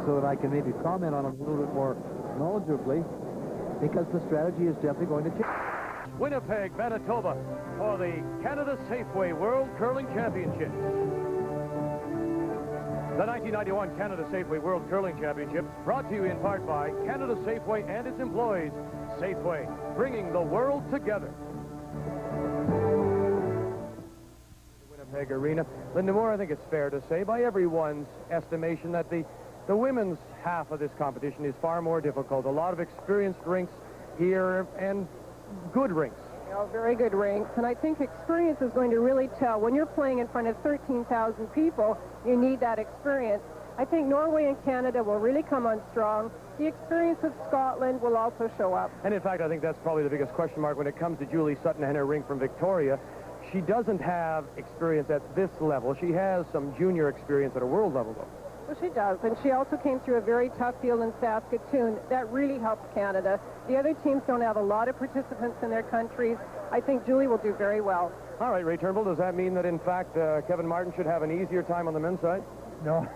So that I can maybe comment on them a little bit more knowledgeably, because the strategy is definitely going to change. Winnipeg, Manitoba, for the Canada Safeway World Curling Championship. The 1991 Canada Safeway World Curling Championship, brought to you in part by Canada Safeway and its employees. Safeway, bringing the world together. Winnipeg Arena. Linda Moore, I think it's fair to say, by everyone's estimation, that the women's half of this competition is far more difficult. A lot of experienced rinks here and good rinks. Very good rinks, and I think experience is going to really tell. When you're playing in front of 13,000 people, you need that experience. I think Norway and Canada will really come on strong. The experience of Scotland will also show up. And in fact, I think that's probably the biggest question mark when it comes to Julie Sutton and her rink from Victoria. She doesn't have experience at this level. She has some junior experience at a world level, though. Well, she does, and she also came through a very tough field in Saskatoon. That really helps Canada. The other teams don't have a lot of participants in their countries. I think Julie will do very well. All right, Ray Turnbull, does that mean that, in fact, Kevin Martin should have an easier time on the men's side? No,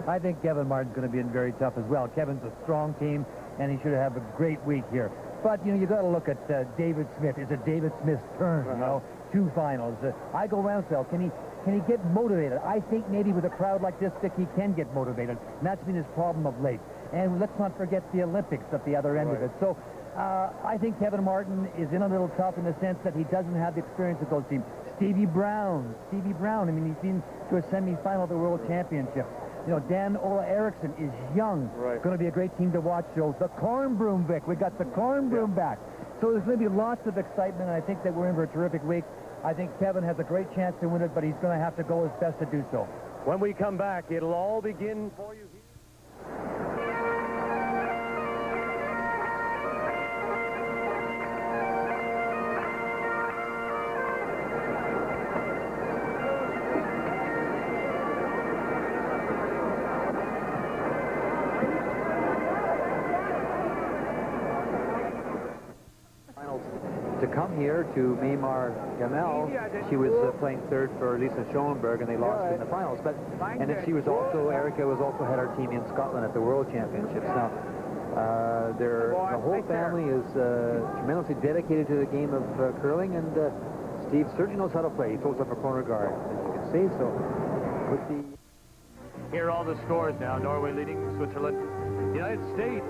I think Kevin Martin's going to be in very tough as well. Kevin's a strong team, and he should have a great week here. But, you know, you got to look at David Smith. Is it David Smith's turn, you know? 2 finals. I go Ramsdale. Can he get motivated? I think maybe with a crowd like this, Dick, he can get motivated. And that's been his problem of late. And let's not forget the Olympics at the other end of it. So I think Kevin Martin is in a little tough in the sense that he doesn't have the experience of those teams. Stevie Brown. I mean, he's been to a semifinal of the World Championship. You know, Dan Ola Eriksson is young. Right. Going to be a great team to watch, Joe. The Corn Broom, Vic. We got the Corn Broom back. So there's going to be lots of excitement, and I think that we're in for a terrific week. I think Kevin has a great chance to win it, but he's going to have to go his best to do so. When we come back, it'll all begin for you here. To come here to Maymar Gemmell, she was playing third for Lisa Schoenberg, and they lost in the finals. But and then Erica was also had our team in Scotland at the World Championships. Now, the whole family is tremendously dedicated to the game of curling, and Steve certainly knows how to play. He throws up a corner guard, as you can see. So, with the here are all the scores now. Norway leading Switzerland. United States.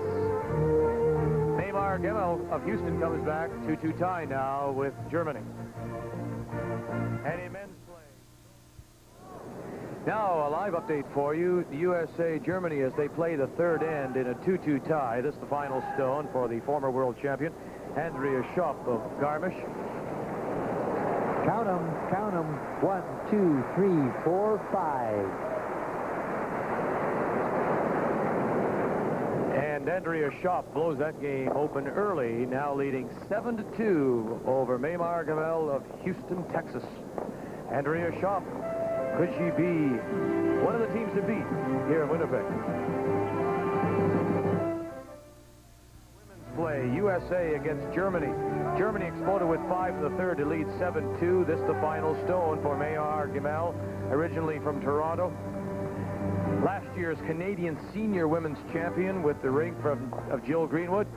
Maymar Gemmell of Houston comes back. 2-2 tie now with Germany. And in men's play. Now a live update for you. The USA-Germany as they play the third end in a 2-2 tie. This is the final stone for the former world champion, Andrea Schopp of Garmisch. Count them. 1, 2, 3, 4, 5. And Andrea Schopp blows that game open early, now leading 7-2 over Maymar Gemmell of Houston, Texas. Andrea Schopp, could she be one of the teams to beat here in Winnipeg? Women's play, USA against Germany. Germany exploded with 5 in the third to lead 7-2. This the final stone for Maymar Gemmell, originally from Toronto. Last year's Canadian senior women's champion with the rink of Jill Greenwood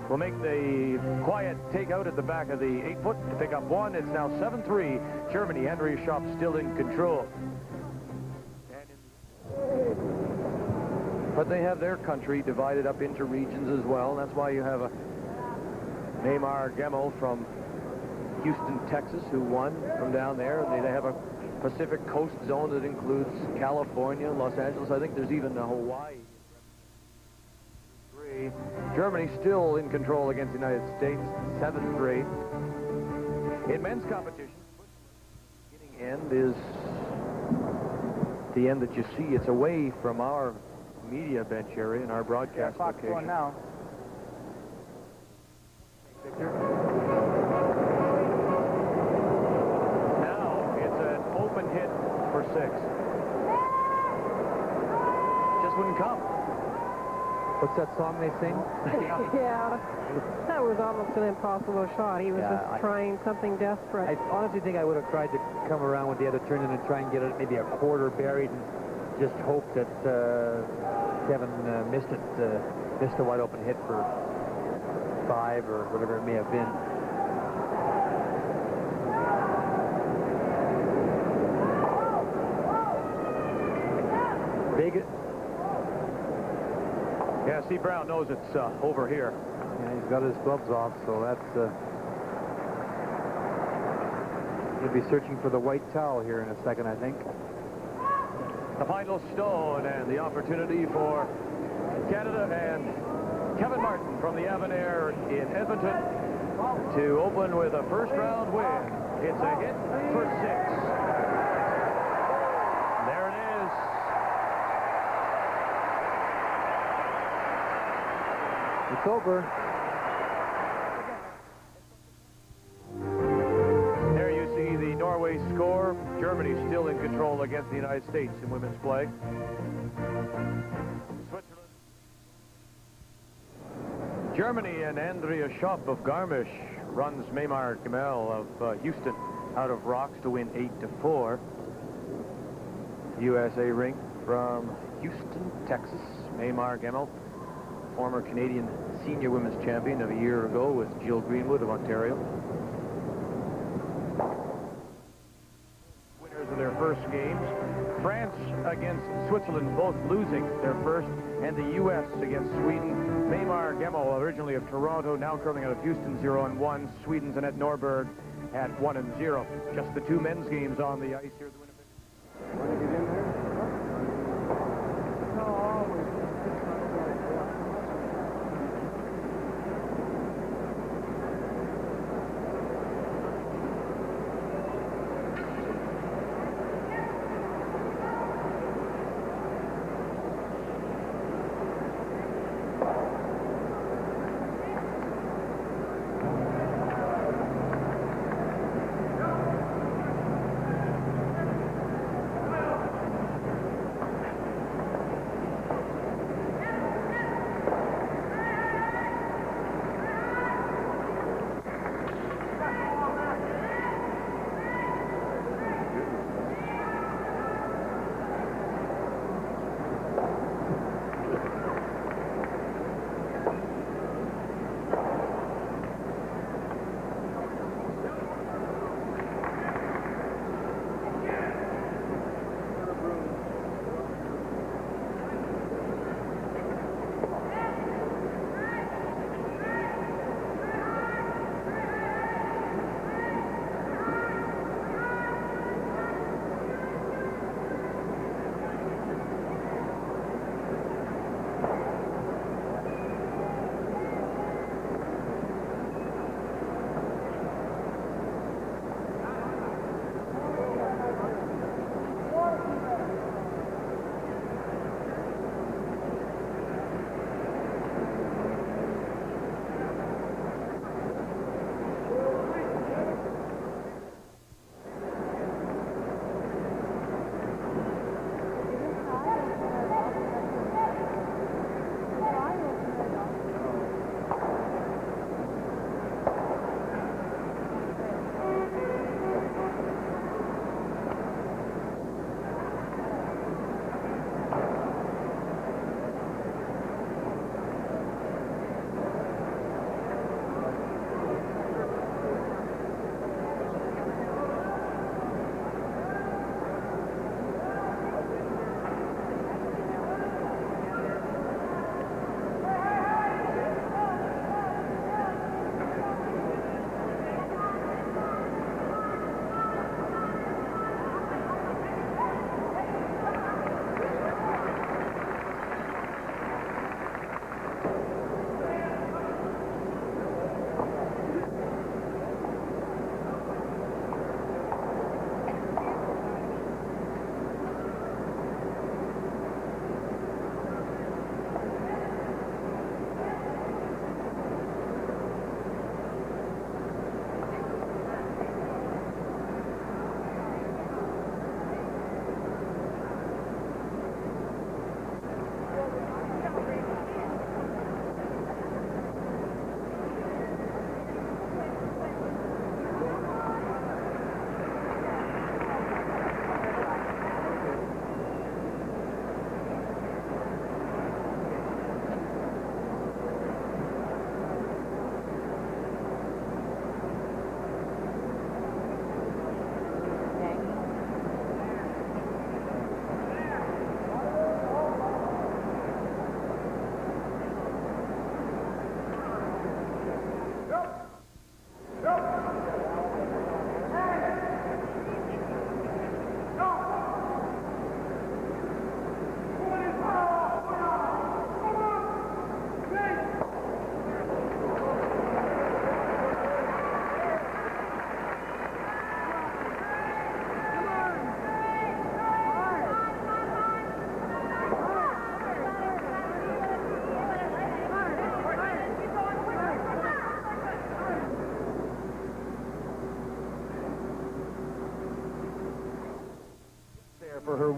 will make the quiet takeout at the back of the 8-foot to pick up 1. It's now 7-3. Germany, Andrea Schopp still in control. But they have their country divided up into regions as well. That's why you have a Maymar Gemmell from Houston, Texas, who won from down there. They have a Pacific Coast zone that includes California, Los Angeles. I think there's even a Hawaii. Germany still in control against the United States, 7-3. In men's competition, the beginning end is the end that you see. It's away from our media bench area in our broadcast location. Now. Open hit for 6. Just wouldn't come. What's that song they sing? Yeah, that was almost an impossible shot. He was just trying something desperate. I honestly think I would have tried to come around with the other turn and try and get it maybe a quarter buried and just hope that Kevin missed a wide open hit for 5 or whatever it may have been. Big. Yeah, Steve Brown knows it's over here. Yeah, he's got his gloves off, so that's... he'll be searching for the white towel here in a second, I think. The final stone and the opportunity for Canada and Kevin Martin from the Avonayre in Edmonton to open with a first-round win. It's a hit for 6. There it is. It's over. There you see the Norway score. Germany still in control against the United States in women's play. Switzerland. Germany and Andrea Schopp of Garmisch runs Maymar and Al Gemmell of Houston out of Rocks to win 8-4. USA ring from Houston, Texas. Maymar and Gemmell, former Canadian senior women's champion of a year ago with Jill Greenwood of Ontario. Winners of their first games. France against Switzerland, both losing their first, and the U.S. against Sweden. Maymar and Gemmell, originally of Toronto, now curling out of Houston, 0-1. Sweden's Annette Norberg at 1-0. Just the 2 men's games on the ice here at the Winnipeg.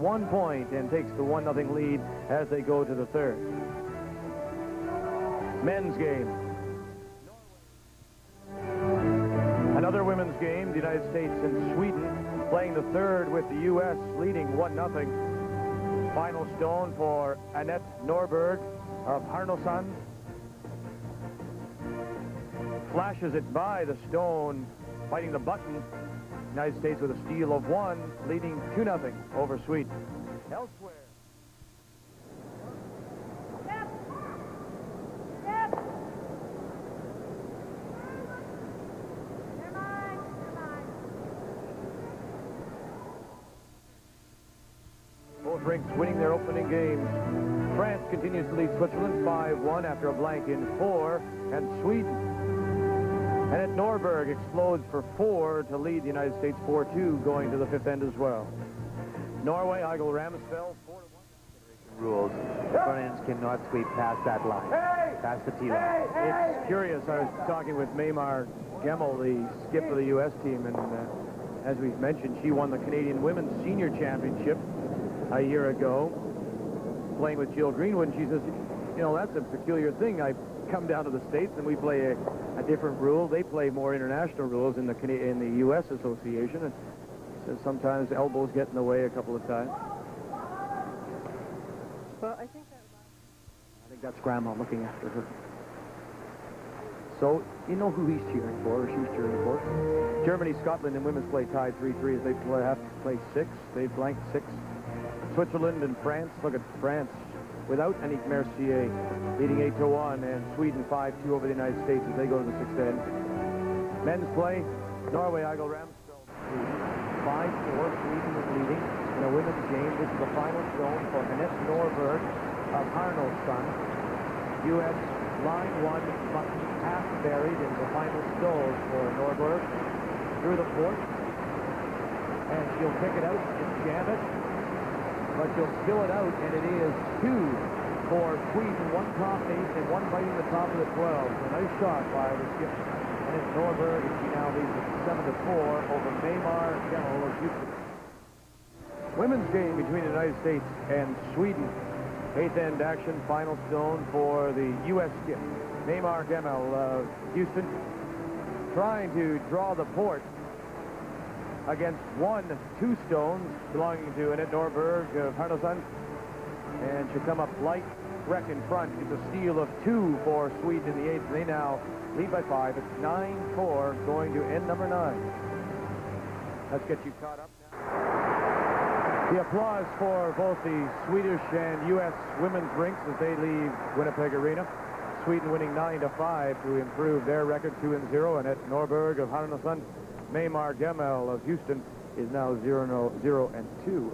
1 point and takes the 1-0 lead as they go to the third. Men's game. Another women's game, the United States and Sweden playing the third with the U.S. leading 1-0. Final stone for Annette Norberg of Härnösand. Flashes it by the stone, fighting the button. United States with a steal of 1, leading 2-0 over Sweden. Elsewhere. Both rinks winning their opening games. France continues to lead Switzerland 5-1 after a blank in 4, and Sweden. Annette Norberg explodes for 4 to lead the United States 4-2 going to the 5th end as well. Norway, Eigil Ramsfeld, 4-1. Rules. Front ends cannot sweep past that line, past the tee line. It's curious. I was talking with Maymar Gemmell, the skip of the U.S. team, and as we've mentioned, she won the Canadian Women's Senior Championship a year ago, playing with Jill Greenwood. And she says, you know, that's a peculiar thing. I come down to the States and we play a different rule. They play more international rules in the U.S. Association, and says sometimes elbows get in the way a couple of times. Well, I think that's Grandma looking after her. So, you know who he's cheering for, or she's cheering for. Germany, Scotland, and women's play tied 3-3 as they have to play 6. They blanked 6. Switzerland and France. Look at France without Annick Mercier, leading 8-1, and Sweden 5-2 over the United States as they go to the 6th end. Men's play, Norway, Eigil Ramsfeld. 5-4, Sweden is leading in a women's game. This is the final stone for Annette Norberg of Härnösand. U.S. line 1, button half buried in the final stone for Norberg. Through the fourth, and she'll pick it out and jam it. But she'll spill it out, and it is 2 for Sweden, 1 top 8 and 1 biting the top of the 12. So nice shot by the skip. And it's Norberg, and she now leads it 7-4 over Maymar and Al Gemmell of Houston. Women's game between the United States and Sweden. 8th end action, final stone for the U.S. skip. Maymar and Al Gemmell of Houston trying to draw the port against 2 stones belonging to Annette Norberg of Härnösand, and she'll come up light wreck in front. It's a steal of 2 for Sweden in the 8th. They now lead by 5. It's 9-4 going to end number 9. Let's get you caught up now. The applause for both the Swedish and U.S. women's rinks as they leave Winnipeg Arena. Sweden winning 9-5 to improve their record 2-0. Annette Norberg of Härnösand. Maymar Gemmell of Houston is now 0-2.